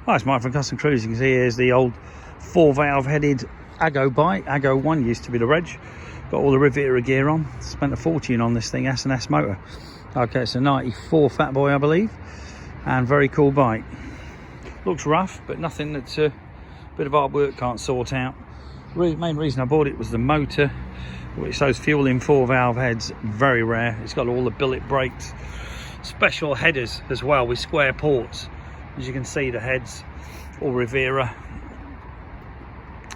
Hi, it's Mike from Custom Cruise. You can see here's the old 4-valve headed Ago bike. Ago 1 used to be the reg. Got all the Rivera gear on. Spent a fortune on this thing, S&S motor. Okay, it's a 94 Fat Boy, I believe. And very cool bike. Looks rough, but nothing that's a bit of hard work can't sort out. Main reason I bought it was the motor, which those Feuling 4-valve heads, very rare. It's got all the billet brakes. Special headers as well with square ports. As you can see, the heads all Rivera,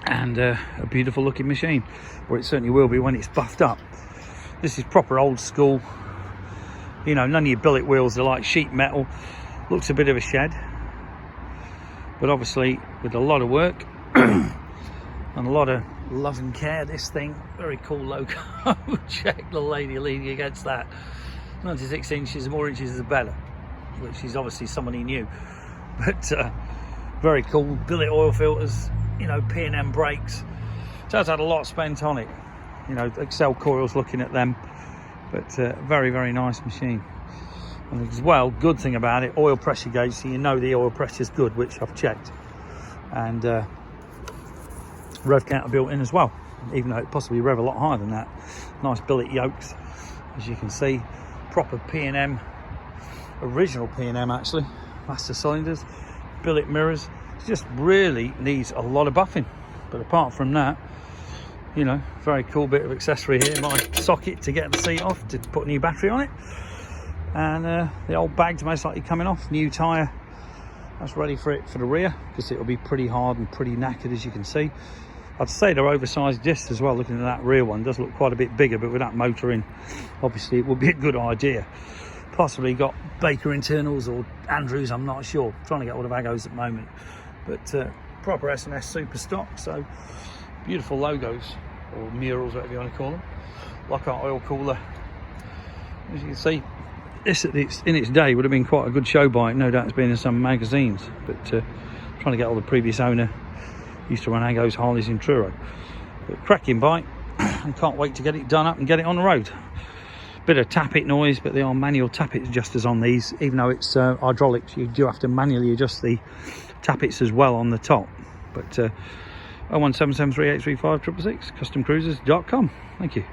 and a beautiful looking machine, or it certainly will be when it's buffed up. This is proper old school, you know, none of your billet wheels are like sheet metal. Looks a bit of a shed, but obviously with a lot of work and a lot of love and care. This thing, very cool logo. Check the lady leaning against that. 96 inches, more inches the better, which is obviously somebody new. But very cool. Billet oil filters, you know, P&M brakes. It has had a lot spent on it, you know, Excel coils, looking at them. But very, very nice machine. And as well, good thing about it, oil pressure gauge, so you know the oil pressure is good, which I've checked. And rev counter built in as well, even though it possibly rev a lot higher than that. Nice billet yokes, as you can see. Proper P&M, original P&M actually. Master cylinders, billet mirrors. It just really needs a lot of buffing, but apart from that, you know, very cool bit of accessory here. My socket to get the seat off, to put a new battery on it, and the old bag's most likely coming off. New tyre, that's ready for it for the rear, because it'll be pretty hard and pretty knackered, as you can see. I'd say they're oversized discs as well. Looking at that rear one, does look quite a bit bigger, but with that motor in, obviously it would be a good idea. Possibly got Baker internals or Andrews, I'm not sure. I'm trying to get hold of Agos at the moment. But proper S&S super stock, so beautiful logos, or murals, whatever you want to call them. Lockhart oil cooler. As you can see, this in its day would have been quite a good show bike. No doubt it's been in some magazines, but trying to get hold of the previous owner. Used to run Agos-harleys in Truro. But cracking bike, and can't wait to get it done up and get it on the road. Bit of tappet noise, but they are manual tappet adjusters on these. Even though it's hydraulics, you do have to manually adjust the tappets as well on the top. But 01773835666, customcruisers.com. Thank you.